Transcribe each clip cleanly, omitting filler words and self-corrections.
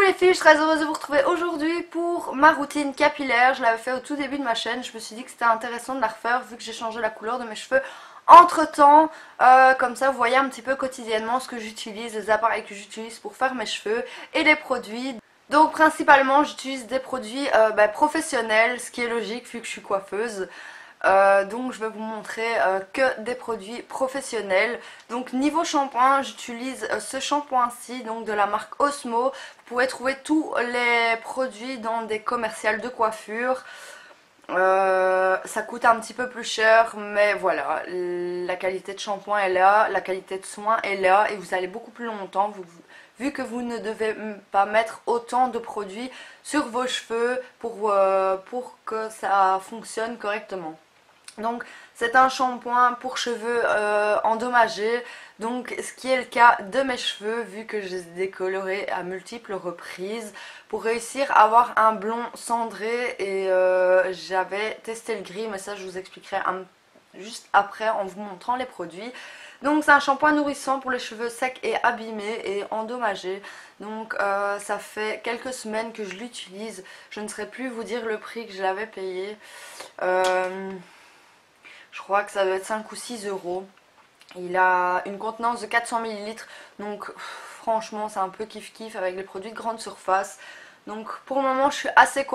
les filles, je suis très heureuse de vous retrouver aujourd'hui pour ma routine capillaire. Je l'avais fait au tout début de ma chaîne, je me suis dit que c'était intéressant de la refaire vu que j'ai changé la couleur de mes cheveux entre temps. Comme ça vous voyez un petit peu quotidiennement ce que j'utilise, les appareils que j'utilise pour faire mes cheveux et les produits. Donc principalement j'utilise des produits professionnels, ce qui est logique vu que je suis coiffeuse. Donc je vais vous montrer que des produits professionnels. Donc niveau shampoing, j'utilise ce shampoing-ci, donc de la marque Osmo. Vous pouvez trouver tous les produits dans des commerciales de coiffure. Ça coûte un petit peu plus cher, mais voilà, la qualité de shampoing est là, la qualité de soin est là et vous allez beaucoup plus longtemps vu que vous ne devez pas mettre autant de produits sur vos cheveux pour que ça fonctionne correctement. Donc c'est un shampoing pour cheveux endommagés, donc ce qui est le cas de mes cheveux vu que je les ai décolorés à multiples reprises pour réussir à avoir un blond cendré. Et j'avais testé le gris, mais ça je vous expliquerai juste après en vous montrant les produits. Donc c'est un shampoing nourrissant pour les cheveux secs et abîmés et endommagés. Donc ça fait quelques semaines que je l'utilise. Je ne saurais plus vous dire le prix que je l'avais payé. Je crois que ça doit être 5 ou 6 euros. Il a une contenance de 400 ml. Donc franchement c'est un peu kiff kiff avec les produits de grande surface. Donc pour le moment je suis assez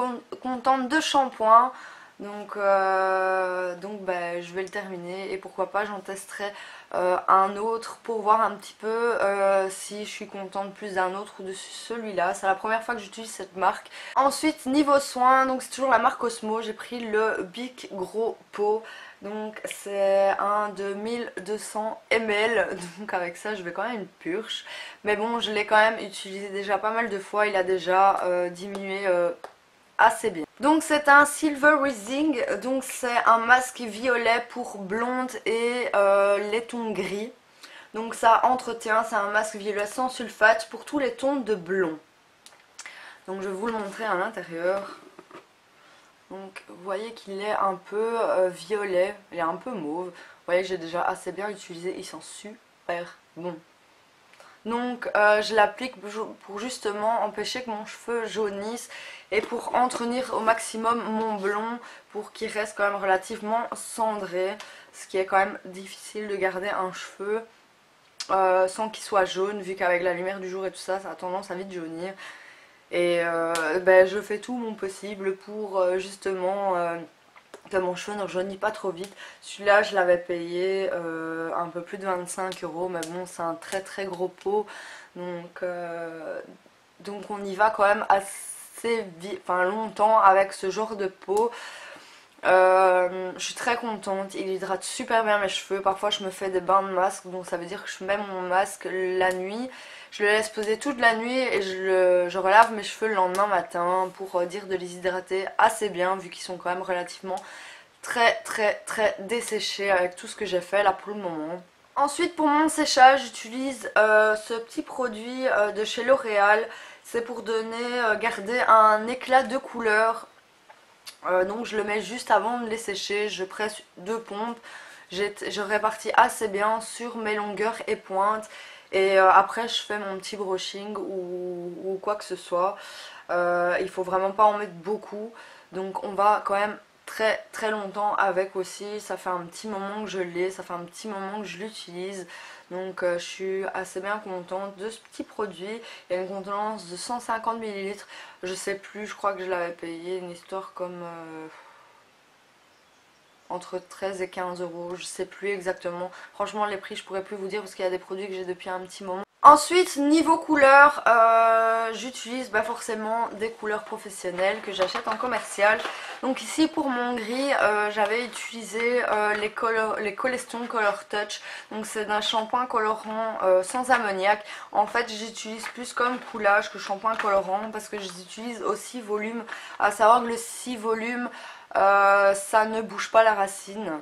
contente de shampoing. Donc je vais le terminer et pourquoi pas j'en testerai un autre pour voir un petit peu si je suis contente plus d'un autre ou de celui-là. C'est la première fois que j'utilise cette marque. Ensuite niveau soins, donc c'est toujours la marque Osmo. J'ai pris le Bic Gros Pot. Donc c'est un de 1200 ml, donc avec ça je vais quand même une purge. Mais bon, je l'ai quand même utilisé déjà pas mal de fois, il a déjà diminué assez bien. Donc c'est un Silver Rising, donc c'est un masque violet pour blonde et les tons gris. Donc ça entretient, c'est un masque violet sans sulfate pour tous les tons de blond. Donc je vais vous le montrer à l'intérieur. Donc vous voyez qu'il est un peu violet, il est un peu mauve. Vous voyez que j'ai déjà assez bien utilisé, il sent super bon. Donc je l'applique pour justement empêcher que mon cheveu jaunisse et pour entretenir au maximum mon blond pour qu'il reste quand même relativement cendré. Ce qui est quand même difficile de garder un cheveu sans qu'il soit jaune vu qu'avec la lumière du jour et tout ça, ça a tendance à vite jaunir. Et je fais tout mon possible pour justement que mon cheveu ne rejaunisse pas trop vite. Celui-là je l'avais payé un peu plus de 25 euros, mais bon c'est un très très gros pot. Donc on y va quand même assez longtemps avec ce genre de pot. Je suis très contente, il hydrate super bien mes cheveux. Parfois je me fais des bains de masque, donc ça veut dire que je mets mon masque la nuit. Je le laisse poser toute la nuit et je relave mes cheveux le lendemain matin pour dire de les hydrater assez bien vu qu'ils sont quand même relativement très desséchés avec tout ce que j'ai fait là pour le moment. Ensuite pour mon séchage j'utilise ce petit produit de chez L'Oréal. C'est pour garder un éclat de couleur. Donc je le mets juste avant de les sécher, je presse 2 pompes. Je répartis assez bien sur mes longueurs et pointes. Et après je fais mon petit brushing ou quoi que ce soit. Il faut vraiment pas en mettre beaucoup. Donc on va quand même très longtemps avec aussi. Ça fait un petit moment que je l'ai, ça fait un petit moment que je l'utilise. Donc je suis assez bien contente de ce petit produit. Il y a une contenance de 150 ml. Je sais plus, je crois que je l'avais payé une histoire comme entre 13 et 15 euros, je sais plus exactement. Franchement les prix je pourrais plus vous dire parce qu'il y a des produits que j'ai depuis un petit moment. Ensuite niveau couleurs, j'utilise forcément des couleurs professionnelles que j'achète en commercial. Donc ici pour mon gris j'avais utilisé les Coleston Color Touch. Donc c'est un shampoing colorant sans ammoniac. En fait j'utilise plus comme coulage que shampoing colorant parce que j'utilise aussi volume. À savoir que le 6 volume ça ne bouge pas la racine.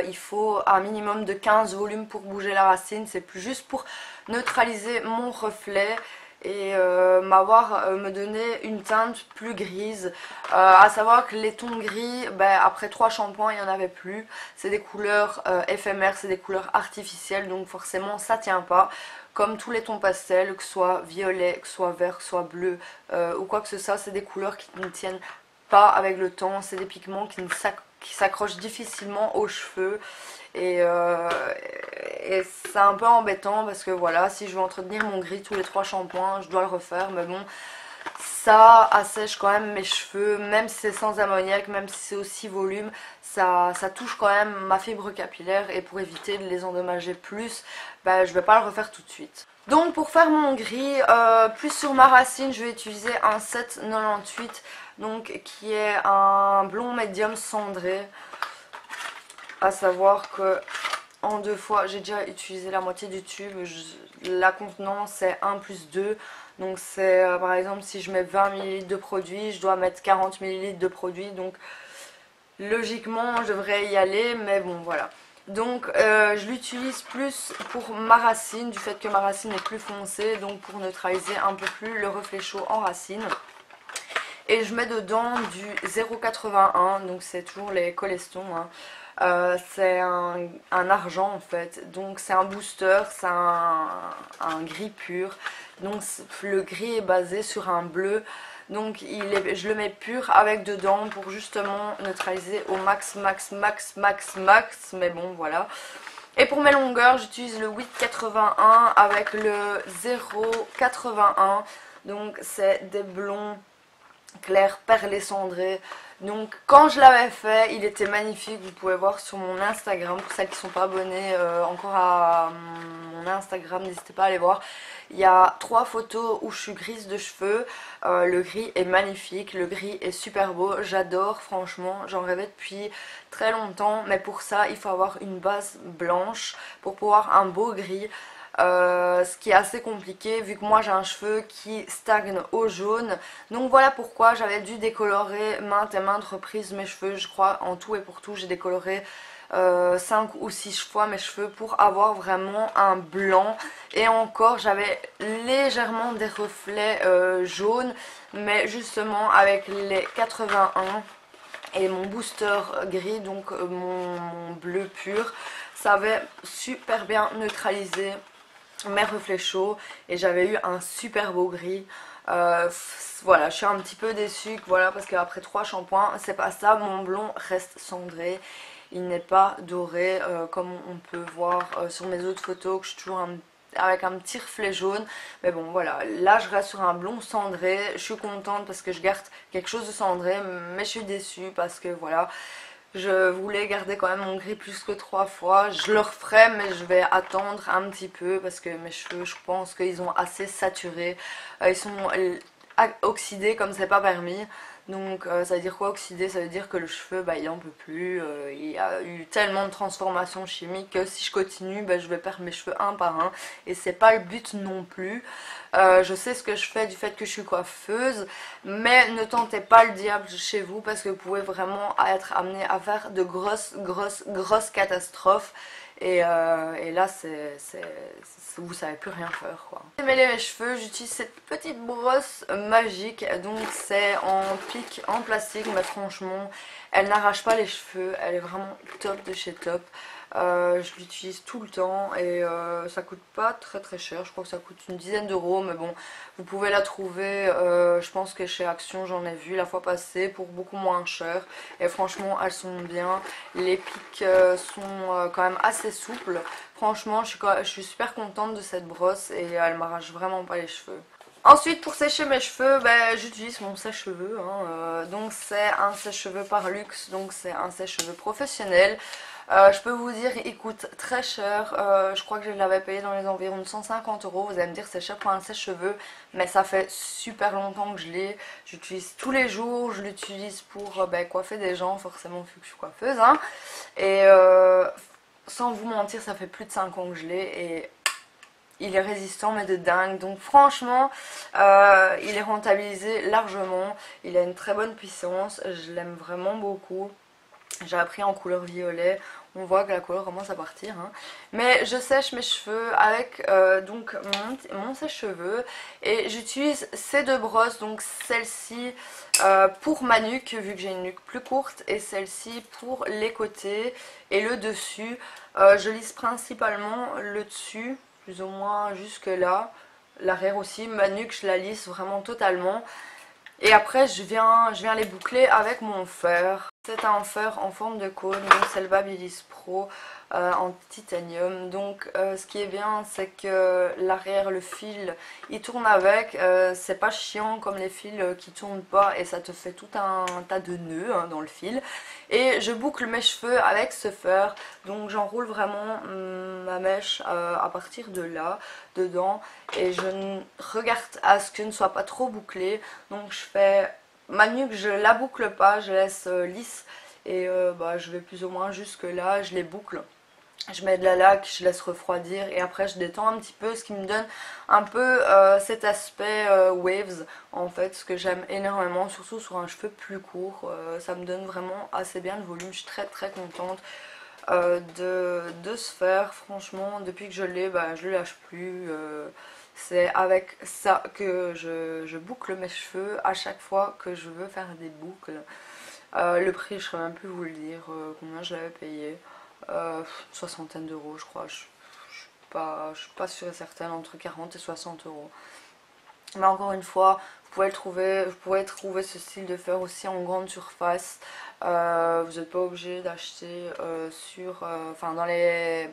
Il faut un minimum de 15 volumes pour bouger la racine. C'est plus juste pour neutraliser mon reflet. et me donner une teinte plus grise. À savoir que les tons gris, après 3 shampoings il n'y en avait plus. C'est des couleurs éphémères, c'est des couleurs artificielles, donc forcément ça tient pas. Comme tous les tons pastels, que ce soit violet, que ce soit vert, que ce soit bleu ou quoi que ce soit, c'est des couleurs qui ne tiennent pas avec le temps. C'est des pigments qui s'accrochent difficilement aux cheveux. Et c'est un peu embêtant parce que voilà, si je veux entretenir mon gris tous les 3 shampoings, je dois le refaire. Mais bon, ça assèche quand même mes cheveux, même si c'est sans ammoniac, même si c'est aussi volume, ça touche quand même ma fibre capillaire. Et pour éviter de les endommager plus, je vais pas le refaire tout de suite. Donc pour faire mon gris, plus sur ma racine, je vais utiliser un 798, donc qui est un blond médium cendré. À savoir que en 2 fois, j'ai déjà utilisé la moitié du tube. La contenance c'est 1+2. Donc c'est par exemple si je mets 20 ml de produit, je dois mettre 40 ml de produit. Donc logiquement je devrais y aller, mais bon voilà. Donc je l'utilise plus pour ma racine, du fait que ma racine est plus foncée, donc pour neutraliser un peu plus le reflet chaud en racine. Et je mets dedans du 0,81, donc c'est toujours les Colestons, hein. C'est un argent en fait, donc c'est un booster, c'est un gris pur. Donc le gris est basé sur un bleu, donc je le mets pur avec dedans pour justement neutraliser au max, mais bon voilà. Et pour mes longueurs, j'utilise le 8,81 avec le 0,81, donc c'est des blonds clair perlé cendré. Donc quand je l'avais fait, il était magnifique. Vous pouvez voir sur mon Instagram, pour celles qui ne sont pas abonnées encore à mon Instagram, n'hésitez pas à aller voir. Il y a 3 photos où je suis grise de cheveux. Le gris est magnifique, le gris est super beau, j'adore franchement, j'en rêvais depuis très longtemps. Mais pour ça il faut avoir une base blanche pour pouvoir un beau gris. Ce qui est assez compliqué vu que moi j'ai un cheveu qui stagne au jaune. Donc voilà pourquoi j'avais dû décolorer maintes et maintes reprises mes cheveux. Je crois en tout et pour tout j'ai décoloré 5 ou 6 fois mes cheveux pour avoir vraiment un blanc. Et encore j'avais légèrement des reflets jaunes, mais justement avec les 81 et mon booster gris, donc mon bleu pur, ça avait super bien neutralisé mes reflets chauds et j'avais eu un super beau gris. Voilà, je suis un petit peu déçue voilà, parce qu'après 3 shampoings c'est pas ça, mon blond reste cendré, il n'est pas doré comme on peut voir sur mes autres photos que je suis toujours avec un petit reflet jaune. Mais bon voilà, là je reste sur un blond cendré. Je suis contente parce que je garde quelque chose de cendré, mais je suis déçue parce que voilà, je voulais garder quand même mon gris plus que 3 fois. Je le referai, mais je vais attendre un petit peu parce que mes cheveux, je pense qu'ils ont assez saturé. Ils sont oxydés comme c'est pas permis. Donc ça veut dire quoi oxydé? Ça veut dire que le cheveu il en peut plus. Il y a eu tellement de transformations chimiques que si je continue je vais perdre mes cheveux un par un. Et c'est pas le but non plus. Je sais ce que je fais du fait que je suis coiffeuse, mais ne tentez pas le diable chez vous parce que vous pouvez vraiment être amené à faire de grosses catastrophes. Et là vous savez plus rien faire quoi. Pour mêler mes cheveux, j'utilise cette petite brosse magique, donc c'est en pic en plastique, mais franchement elle n'arrache pas les cheveux, elle est vraiment top de chez top. Je l'utilise tout le temps et ça coûte pas très cher, je crois que ça coûte une dizaine d'euros, mais bon vous pouvez la trouver, je pense que chez Action j'en ai vu la fois passée pour beaucoup moins cher et franchement elles sont bien. Les pics sont quand même assez souples, franchement je suis super contente de cette brosse et elle m'arrache vraiment pas les cheveux. Ensuite pour sécher mes cheveux, j'utilise mon sèche-cheveux, hein, donc c'est un sèche-cheveux par luxe, donc c'est un sèche-cheveux professionnel. Je peux vous dire il coûte très cher, je crois que je l'avais payé dans les environs de 150 euros. Vous allez me dire c'est cher pour un sèche-cheveux, mais ça fait super longtemps que je l'ai, j'utilise tous les jours, je l'utilise pour coiffer des gens forcément vu que je suis coiffeuse, hein. Et sans vous mentir ça fait plus de 5 ans que je l'ai et il est résistant mais de dingue. Donc franchement il est rentabilisé largement, il a une très bonne puissance, je l'aime vraiment beaucoup. J'ai appris en couleur violet. On voit que la couleur commence à partir, hein. Mais je sèche mes cheveux avec donc mon sèche-cheveux. Et j'utilise ces deux brosses. Donc celle-ci pour ma nuque, vu que j'ai une nuque plus courte. Et celle-ci pour les côtés et le dessus. Je lisse principalement le dessus, plus ou moins jusque là. L'arrière aussi. Ma nuque, je la lisse vraiment totalement. Et après je viens les boucler avec mon fer. C'est un fer en forme de cône, donc c'est le Babyliss Pro en titanium. Donc ce qui est bien, c'est que l'arrière, le fil, il tourne avec. C'est pas chiant comme les fils qui tournent pas et ça te fait tout un tas de nœuds, hein, dans le fil. Et je boucle mes cheveux avec ce fer. Donc j'enroule vraiment ma mèche à partir de là, dedans. Et je regarde à ce que ne soit pas trop bouclé. Donc je fais ma nuque, je la boucle pas, je laisse lisse. Et je vais plus ou moins jusque là, je les boucle. Je mets de la laque, je laisse refroidir et après je détends un petit peu, ce qui me donne un peu cet aspect waves en fait, ce que j'aime énormément, surtout sur un cheveu plus court. Ça me donne vraiment assez bien de volume, je suis très contente de ce faire. Franchement, depuis que je l'ai, je le lâche plus. C'est avec ça que je boucle mes cheveux à chaque fois que je veux faire des boucles. Le prix, je ne saurais même plus vous le dire, combien je l'avais payé. Une soixantaine d'euros, je crois. Je suis pas sûre et certaine, entre 40 et 60 euros. Mais encore une fois, vous pouvez trouver ce style de fer aussi en grande surface. Vous n'êtes pas obligé d'acheter dans les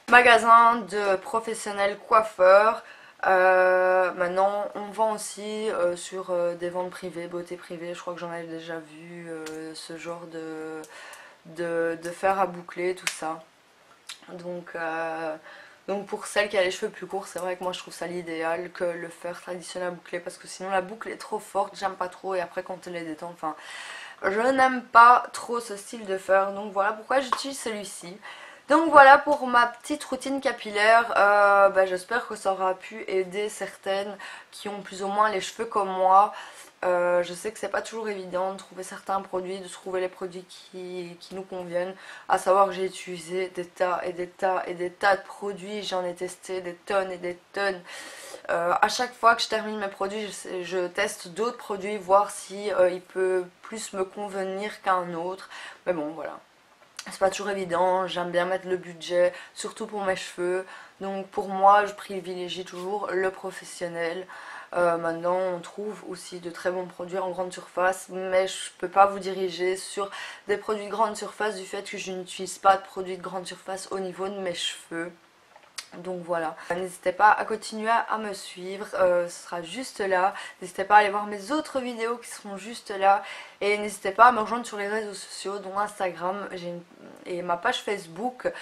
magasins de professionnels coiffeurs. Maintenant on vend aussi sur des ventes privées, beauté privée. Je crois que j'en ai déjà vu ce genre de fer à boucler, tout ça. Donc pour celle qui a les cheveux plus courts, c'est vrai que moi je trouve ça l'idéal que le fer traditionnel à boucler, parce que sinon la boucle est trop forte, j'aime pas trop, et après quand elle les détend, enfin je n'aime pas trop ce style de fer. Donc voilà pourquoi j'utilise celui-ci. Donc voilà pour ma petite routine capillaire. J'espère que ça aura pu aider certaines qui ont plus ou moins les cheveux comme moi. Je sais que c'est pas toujours évident de trouver certains produits, de trouver les produits qui nous conviennent. À savoir que j'ai utilisé des tas et des tas et des tas de produits, j'en ai testé des tonnes et des tonnes. À chaque fois que je termine mes produits, je teste d'autres produits, voir si il peut plus me convenir qu'un autre. Mais bon, voilà. C'est pas toujours évident, j'aime bien mettre le budget, surtout pour mes cheveux. Donc pour moi, je privilégie toujours le professionnel. Maintenant, on trouve aussi de très bons produits en grande surface, mais je peux pas vous diriger sur des produits de grande surface du fait que je n'utilise pas de produits de grande surface au niveau de mes cheveux. Donc voilà, n'hésitez pas à continuer à me suivre, ce sera juste là. N'hésitez pas à aller voir mes autres vidéos qui seront juste là. Et n'hésitez pas à me rejoindre sur les réseaux sociaux, dont Instagram et ma page Facebook.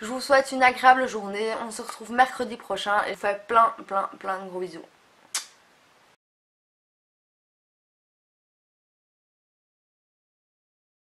Je vous souhaite une agréable journée, on se retrouve mercredi prochain et je vous fais plein de gros bisous.